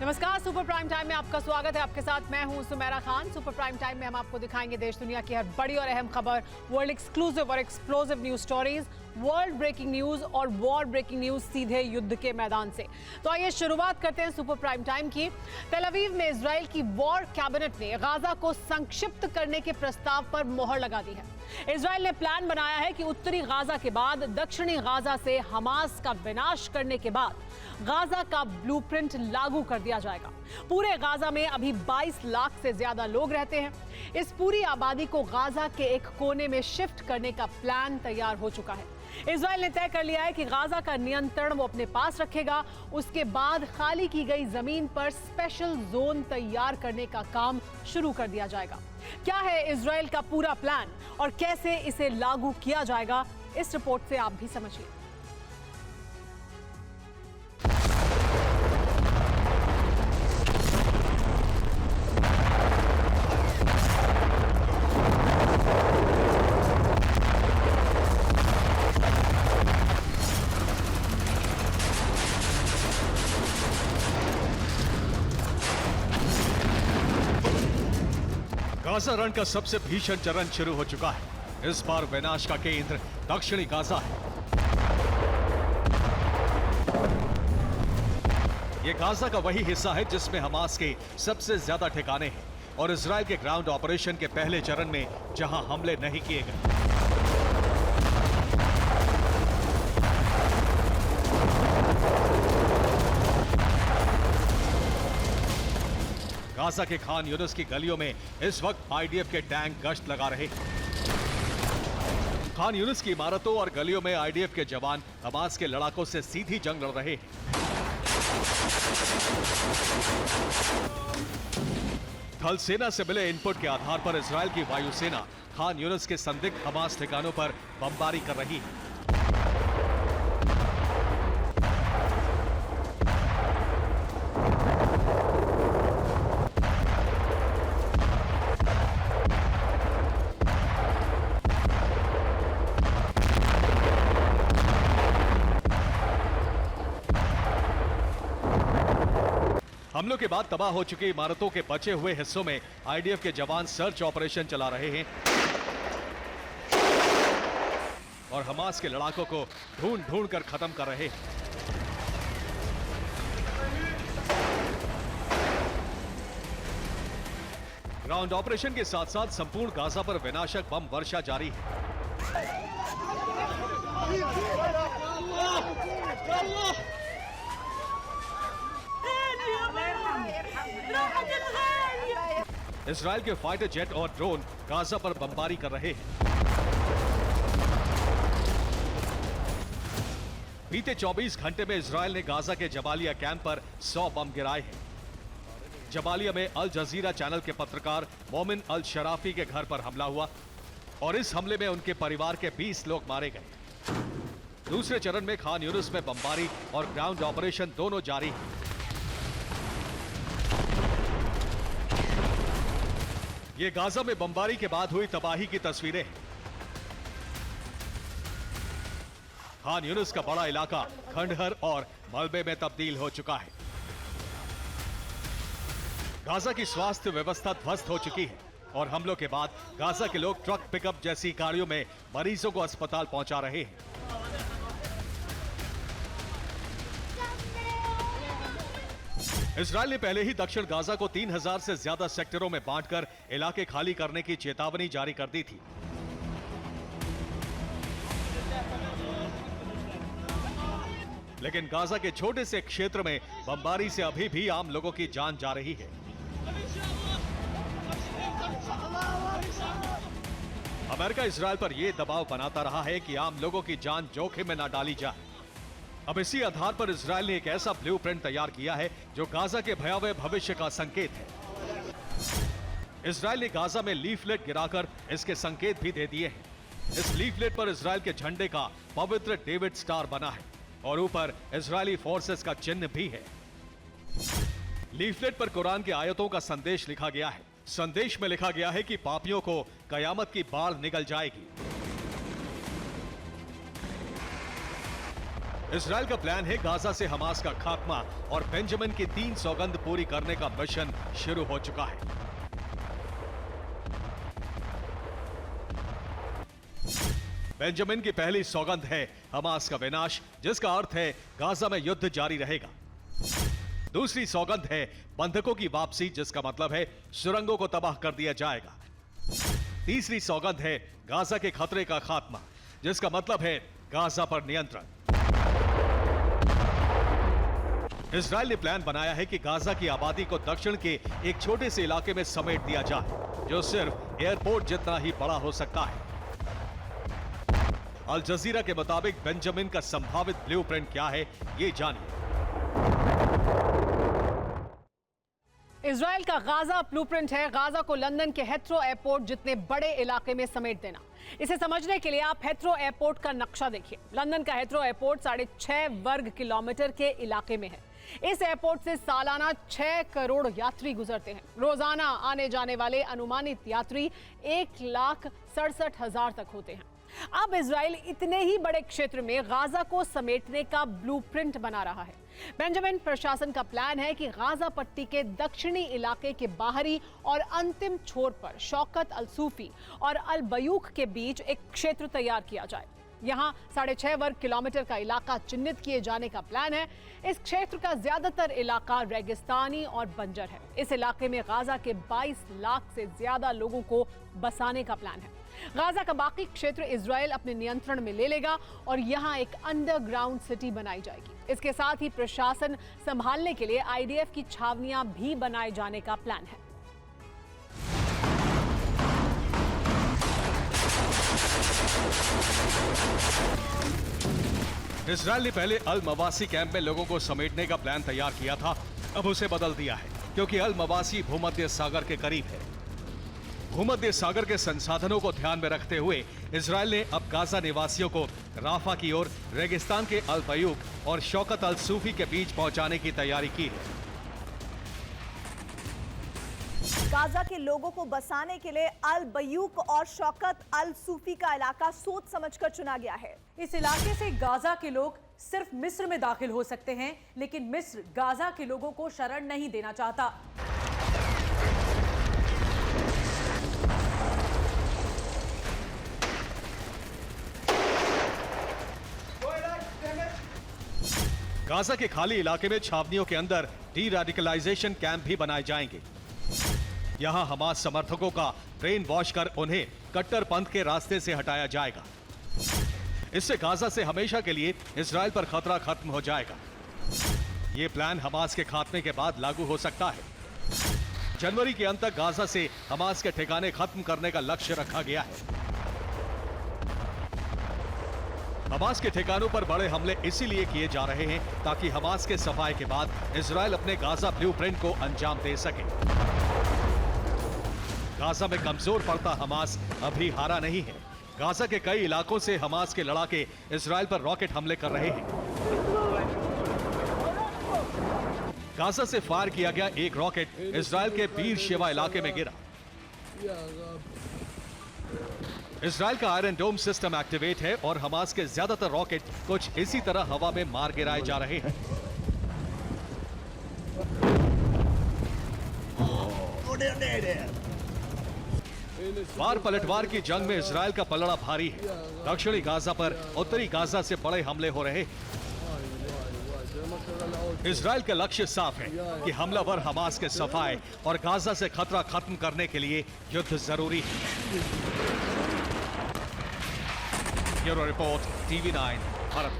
नमस्कार, super prime time में आपका स्वागत है। आपके साथ मैं हूं Sumera Khan. Super prime time में हम आपको दिखाएंगे देश दुनिया की हर बड़ी और अहम खबर, वर्ल्ड एक्सक्लूसिव और explosive news stories, world breaking news और वॉर ब्रेकिंग न्यूज सीधे युद्ध के मैदान से। तो आइए शुरुआत करते हैं सुपर प्राइम टाइम की। तेल अवीव में इजराइल की वॉर कैबिनेट ने गाजा को संक्षिप्त करने के प्रस्ताव पर मोहर लगा दी है। इजराइल ने प्लान बनाया है कि उत्तरी गाजा के बाद दक्षिणी गाजा से हमास का विनाश करने के बाद गाजा का ब्लूप्रिंट लागू कर दिया जाएगा। पूरे गाजा में अभी 22 लाख से ज्यादा लोग रहते हैं। इस पूरी आबादी को गाजा के एक कोने में शिफ्ट करने का प्लान तैयार हो चुका है। इजराइल ने तय कर लिया है कि गाजा का नियंत्रण वो अपने पास रखेगा। उसके बाद खाली की गई जमीन पर स्पेशल जोन तैयार करने का काम शुरू कर दिया जाएगा। क्या है इजराइल का पूरा प्लान और कैसे इसे लागू किया जाएगा, इस रिपोर्ट से आप भी समझिए। गाजा रण का सबसे भीषण चरण शुरू हो चुका है। इस बार विनाश का केंद्र दक्षिणी गाजा है। यह गाजा का वही हिस्सा है जिसमें हमास के सबसे ज्यादा ठिकाने हैं और इजराइल के ग्राउंड ऑपरेशन के पहले चरण में जहां हमले नहीं किए गए। गाजा के खान यूनिस की गलियों में इस वक्त आईडीएफ के टैंक गश्त लगा रहे हैं। खान यूनिस की इमारतों और गलियों में आईडीएफ के जवान हमास के लड़ाकों से सीधी जंग लड़ रहे हैं। थल सेना से मिले इनपुट के आधार पर इजराइल की वायुसेना खान यूनिस के संदिग्ध हमास ठिकानों पर बमबारी कर रही है। हमलों के बाद तबाह हो चुकी इमारतों के बचे हुए हिस्सों में आईडीएफ के जवान सर्च ऑपरेशन चला रहे हैं और हमास के लड़ाकों को ढूंढ ढूंढ कर खत्म कर रहे हैं। ग्राउंड ऑपरेशन के साथ साथ संपूर्ण गाजा पर विनाशक बम वर्षा जारी है। इजराइल के फाइटर जेट और ड्रोन गाजा पर बमबारी कर रहे हैं। बीते 24 घंटे में इजराइल ने गाजा के जबालिया कैंप पर 100 बम गिराए हैं। जबालिया में अल जजीरा चैनल के पत्रकार मोमिन अल शराफी के घर पर हमला हुआ और इस हमले में उनके परिवार के 20 लोग मारे गए। दूसरे चरण में खान यूनिस में बमबारी और ग्राउंड ऑपरेशन दोनों जारी है। ये गाजा में बमबारी के बाद हुई तबाही की तस्वीरें हैं। खान यूनिस का बड़ा इलाका खंडहर और मलबे में तब्दील हो चुका है। गाजा की स्वास्थ्य व्यवस्था ध्वस्त हो चुकी है और हमलों के बाद गाजा के लोग ट्रक पिकअप जैसी गाड़ियों में मरीजों को अस्पताल पहुंचा रहे हैं। इजराइल ने पहले ही दक्षिण गाजा को 3000 से ज्यादा सेक्टरों में बांटकर इलाके खाली करने की चेतावनी जारी कर दी थी। लेकिन गाजा के छोटे से क्षेत्र में बमबारी से अभी भी आम लोगों की जान जा रही है। अमेरिका इजराइल पर यह दबाव बनाता रहा है कि आम लोगों की जान जोखिम में न डाली जाए। अब इसी आधार पर इजराइल ने एक ऐसा ब्लूप्रिंट तैयार किया है जो गाजा के भयावह भविष्य का संकेत है। इजराइल ने गाजा में लीफलेट गिराकर इसके संकेत भी दे दिए हैं। इस लीफलेट पर इजराइल के झंडे का पवित्र डेविड स्टार बना है और ऊपर इजरायली फोर्सेस का चिन्ह भी है। लीफलेट पर कुरान के आयतों का संदेश लिखा गया है। संदेश में लिखा गया है कि पापियों को कयामत की बाढ़ निगल जाएगी। इसराइल का प्लान है गाजा से हमास का खात्मा और बेंजामिन की 3 सौगंध पूरी करने का मिशन शुरू हो चुका है। बेंजामिन की पहली सौगंध है हमास का विनाश, जिसका अर्थ है गाजा में युद्ध जारी रहेगा। दूसरी सौगंध है बंधकों की वापसी, जिसका मतलब है सुरंगों को तबाह कर दिया जाएगा। तीसरी सौगंध है गाजा के खतरे का खात्मा, जिसका मतलब है गाजा पर नियंत्रण। इसराइल ने प्लान बनाया है कि गाजा की आबादी को दक्षिण के एक छोटे से इलाके में समेट दिया जाए, जो सिर्फ एयरपोर्ट जितना ही बड़ा हो सकता है। अल जजीरा के मुताबिक बेंजामिन का संभावित ब्लूप्रिंट क्या है, ये जानिए। इजराइल का गाजा ब्लूप्रिंट है गाजा को लंदन के हेथ्रो एयरपोर्ट जितने बड़े इलाके में समेट देना। इसे समझने के लिए आप हेथ्रो एयरपोर्ट का नक्शा देखिए। लंदन का हेथ्रो एयरपोर्ट 6.5 वर्ग किलोमीटर के इलाके में है। इस एयरपोर्ट से सालाना 6 करोड़ यात्री गुजरते हैं। रोजाना आने जाने वाले अनुमानित यात्री 1,67,000 तक होते हैं। अब इजराइल इतने ही बड़े क्षेत्र में गाजा को समेटने का ब्लूप्रिंट बना रहा है। बेंजामिन प्रशासन का प्लान है कि गाजा पट्टी के दक्षिणी इलाके के बाहरी और अंतिम छोर पर शौकत अल सूफी और अल बयूख के बीच एक क्षेत्र तैयार किया जाए। यहाँ 6.5 वर्ग किलोमीटर का इलाका चिन्हित किए जाने का प्लान है। इस क्षेत्र का ज्यादातर इलाका रेगिस्तानी और बंजर है। इस इलाके में गाजा के 22 लाख से ज्यादा लोगों को बसाने का प्लान है। गाजा का बाकी क्षेत्र इजराइल अपने नियंत्रण में ले लेगा और यहाँ एक अंडरग्राउंड सिटी बनाई जाएगी। इसके साथ ही प्रशासन संभालने के लिए आईडीएफ की छावनियां भी बनाए जाने का प्लान है। इसराइल ने पहले अल मवासी कैंप में लोगों को समेटने का प्लान तैयार किया था, अब उसे बदल दिया है, क्योंकि अल मवासी भूमध्य सागर के करीब है। भूमध्य सागर के संसाधनों को ध्यान में रखते हुए इजराइल ने अब गाजा निवासियों को राफा की ओर रेगिस्तान के अल बयूक और शौकत अल सूफी के बीच पहुंचाने की तैयारी की है। गाजा के लोगों को बसाने के लिए अल बयूक और शौकत अल सूफी का इलाका सोच समझकर चुना गया है। इस इलाके से गाजा के लोग सिर्फ मिस्र में दाखिल हो सकते हैं, लेकिन मिस्र गाजा के लोगों को शरण नहीं देना चाहता। गाजा के खाली इलाके में छावनियों के अंदर डी रेडिकलाइजेशन कैंप भी बनाए जाएंगे। यहां हमास समर्थकों का ब्रेन वॉश कर उन्हें कट्टरपंथ के रास्ते से हटाया जाएगा। इससे गाजा से हमेशा के लिए इजराइल पर खतरा खत्म हो जाएगा। यह प्लान हमास के खात्मे के बाद लागू हो सकता है। जनवरी के अंत तक गाजा से हमास के ठिकाने खत्म करने का लक्ष्य रखा गया है। हमास के ठिकानों पर बड़े हमले इसीलिए किए जा रहे हैं ताकि हमास के सफाई के बाद इजराइल अपने गाजा ब्लूप्रिंट को अंजाम दे सके। गाजा में कमजोर पड़ता हमास अभी हारा नहीं है। गाजा के कई इलाकों से हमास के लड़ाके इजराइल पर रॉकेट हमले कर रहे हैं। गाजा से फायर किया गया एक रॉकेट इजराइल के बीर शेवा इलाके में गिरा। इजराइल का आयरन डोम सिस्टम एक्टिवेट है और हमास के ज्यादातर रॉकेट कुछ इसी तरह हवा में मार गिराए जा रहे हैं। वार पलटवार की जंग में इजराइल का पलड़ा भारी है। दक्षिणी गाजा पर उत्तरी गाजा से बड़े हमले हो रहे हैं। इजराइल का लक्ष्य साफ है कि हमलावर हमास के सफाए और गाजा से खतरा खत्म करने के लिए युद्ध जरूरी है। Bureau report, TV9, Bharat.